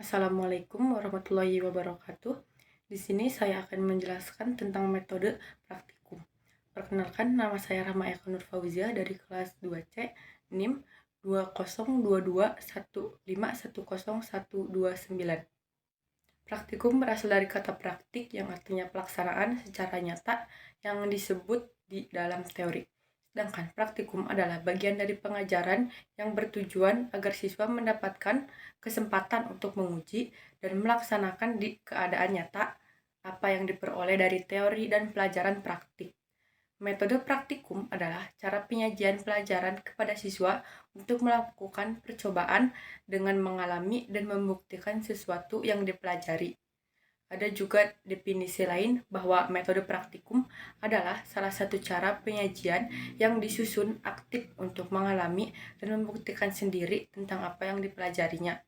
Assalamualaikum warahmatullahi wabarakatuh. Di sini saya akan menjelaskan tentang metode praktikum. Perkenalkan, nama saya Rahma Eka Nur Fauzia dari kelas 2C, NIM 202215101129. Praktikum berasal dari kata praktik yang artinya pelaksanaan secara nyata yang disebut di dalam teori. Sedangkan praktikum adalah bagian dari pengajaran yang bertujuan agar siswa mendapatkan kesempatan untuk menguji dan melaksanakan di keadaan nyata apa yang diperoleh dari teori dan pelajaran praktik. Metode praktikum adalah cara penyajian pelajaran kepada siswa untuk melakukan percobaan dengan mengalami dan membuktikan sesuatu yang dipelajari. Ada juga definisi lain bahwa metode praktikum adalah salah satu cara penyajian yang disusun aktif untuk mengalami dan membuktikan sendiri tentang apa yang dipelajarinya.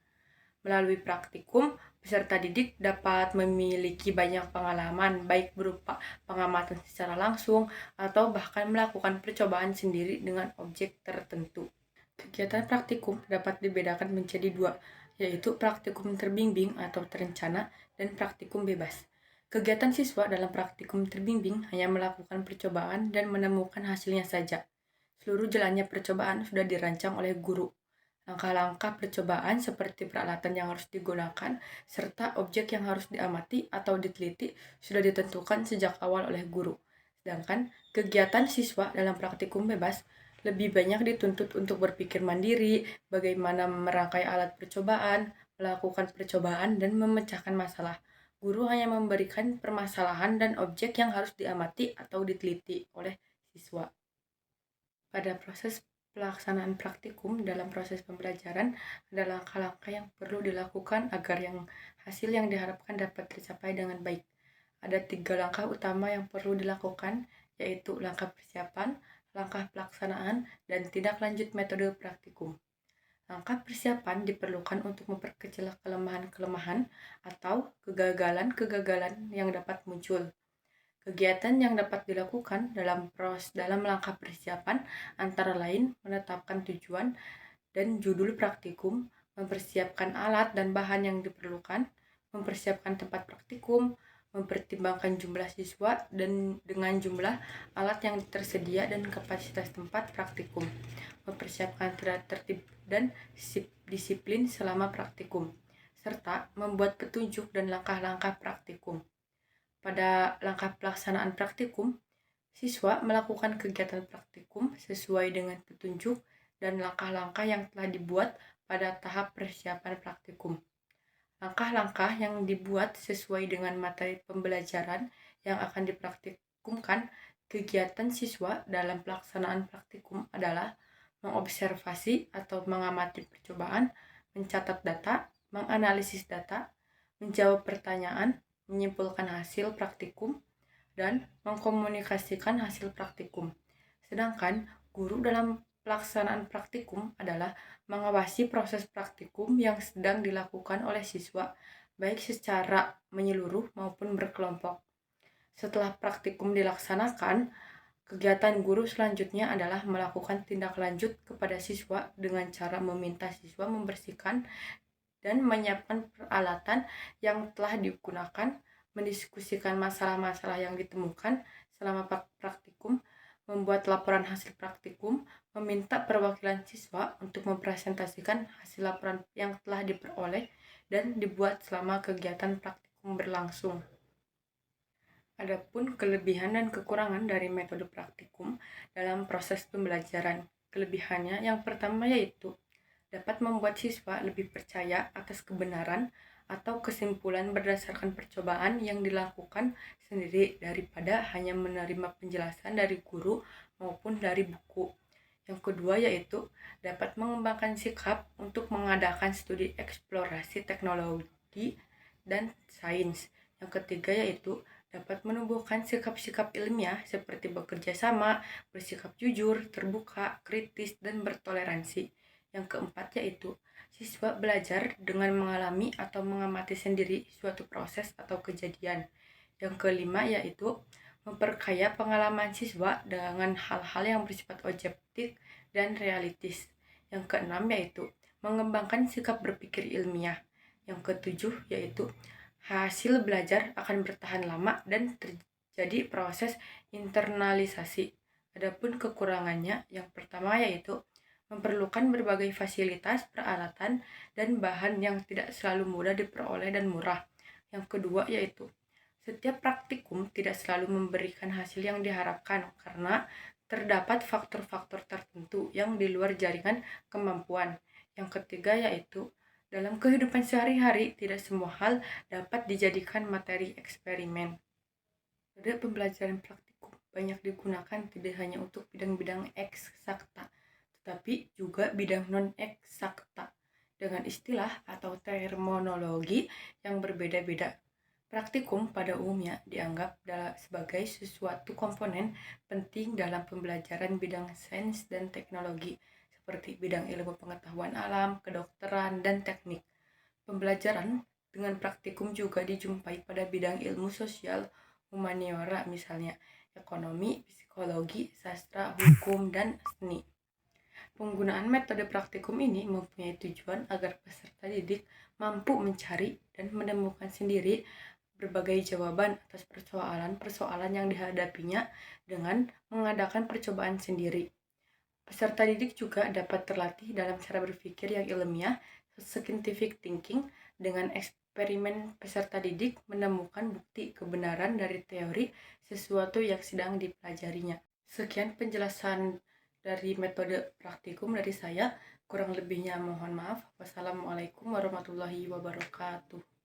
Melalui praktikum, peserta didik dapat memiliki banyak pengalaman, baik berupa pengamatan secara langsung atau bahkan melakukan percobaan sendiri dengan objek tertentu. Kegiatan praktikum dapat dibedakan menjadi dua, yaitu praktikum terbimbing atau terencana dan praktikum bebas. Kegiatan siswa dalam praktikum terbimbing hanya melakukan percobaan dan menemukan hasilnya saja. Seluruh jalannya percobaan sudah dirancang oleh guru. Langkah-langkah percobaan seperti peralatan yang harus digunakan serta objek yang harus diamati atau diteliti sudah ditentukan sejak awal oleh guru. Sedangkan kegiatan siswa dalam praktikum bebas lebih banyak dituntut untuk berpikir mandiri, bagaimana merangkai alat percobaan, melakukan percobaan, dan memecahkan masalah. Guru hanya memberikan permasalahan dan objek yang harus diamati atau diteliti oleh siswa. Pada proses pelaksanaan praktikum dalam proses pembelajaran, ada langkah-langkah yang perlu dilakukan agar hasil yang diharapkan dapat tercapai dengan baik. Ada 3 langkah utama yang perlu dilakukan, yaitu langkah persiapan, langkah pelaksanaan, dan tindak lanjut metode praktikum. Langkah persiapan diperlukan untuk memperkecil kelemahan-kelemahan atau kegagalan-kegagalan yang dapat muncul. Kegiatan yang dapat dilakukan dalam langkah persiapan antara lain menetapkan tujuan dan judul praktikum, mempersiapkan alat dan bahan yang diperlukan, mempersiapkan tempat praktikum, mempertimbangkan jumlah siswa dan dengan jumlah alat yang tersedia dan kapasitas tempat praktikum, mempersiapkan tertib dan disiplin selama praktikum, serta membuat petunjuk dan langkah-langkah praktikum. Pada langkah pelaksanaan praktikum, siswa melakukan kegiatan praktikum sesuai dengan petunjuk dan langkah-langkah yang telah dibuat pada tahap persiapan praktikum. Langkah-langkah yang dibuat sesuai dengan materi pembelajaran yang akan dipraktikumkan kegiatan siswa dalam pelaksanaan praktikum adalah mengobservasi atau mengamati percobaan, mencatat data, menganalisis data, menjawab pertanyaan, menyimpulkan hasil praktikum, dan mengkomunikasikan hasil praktikum. Sedangkan guru dalam pelaksanaan praktikum adalah mengawasi proses praktikum yang sedang dilakukan oleh siswa, baik secara menyeluruh maupun berkelompok. Setelah praktikum dilaksanakan, kegiatan guru selanjutnya adalah melakukan tindak lanjut kepada siswa dengan cara meminta siswa membersihkan dan menyiapkan peralatan yang telah digunakan, mendiskusikan masalah-masalah yang ditemukan selama praktikum, membuat laporan hasil praktikum, meminta perwakilan siswa untuk mempresentasikan hasil laporan yang telah diperoleh dan dibuat selama kegiatan praktikum berlangsung. Adapun kelebihan dan kekurangan dari metode praktikum dalam proses pembelajaran. Kelebihannya yang pertama yaitu dapat membuat siswa lebih percaya atas kebenaran atau kesimpulan berdasarkan percobaan yang dilakukan sendiri daripada hanya menerima penjelasan dari guru maupun dari buku. Yang kedua yaitu dapat mengembangkan sikap untuk mengadakan studi eksplorasi teknologi dan sains. Yang ketiga yaitu dapat menumbuhkan sikap-sikap ilmiah seperti bekerja sama, bersikap jujur, terbuka, kritis, dan bertoleransi. Yang keempat yaitu siswa belajar dengan mengalami atau mengamati sendiri suatu proses atau kejadian. Yang kelima yaitu memperkaya pengalaman siswa dengan hal-hal yang bersifat objektif dan realistis. Yang keenam yaitu mengembangkan sikap berpikir ilmiah. Yang ketujuh yaitu hasil belajar akan bertahan lama dan terjadi proses internalisasi. Adapun kekurangannya, yang pertama yaitu memerlukan berbagai fasilitas, peralatan, dan bahan yang tidak selalu mudah diperoleh dan murah. Yang kedua yaitu setiap praktikum tidak selalu memberikan hasil yang diharapkan karena terdapat faktor-faktor tertentu yang di luar jaringan kemampuan. Yang ketiga yaitu dalam kehidupan sehari-hari, tidak semua hal dapat dijadikan materi eksperimen. Metode pembelajaran praktikum banyak digunakan tidak hanya untuk bidang-bidang eksakta, tetapi juga bidang non-eksakta dengan istilah atau terminologi yang berbeda-beda. Praktikum pada umumnya dianggap sebagai sesuatu komponen penting dalam pembelajaran bidang sains dan teknologi, seperti bidang ilmu pengetahuan alam, kedokteran, dan teknik. Pembelajaran dengan praktikum juga dijumpai pada bidang ilmu sosial, humaniora misalnya, ekonomi, psikologi, sastra, hukum, dan seni. Penggunaan metode praktikum ini mempunyai tujuan agar peserta didik mampu mencari dan menemukan sendiri berbagai jawaban atas persoalan-persoalan yang dihadapinya dengan mengadakan percobaan sendiri. Peserta didik juga dapat terlatih dalam cara berpikir yang ilmiah, scientific thinking, dengan eksperimen peserta didik menemukan bukti kebenaran dari teori sesuatu yang sedang dipelajarinya. Sekian penjelasan dari metode praktikum dari saya. Kurang lebihnya mohon maaf. Wassalamualaikum warahmatullahi wabarakatuh.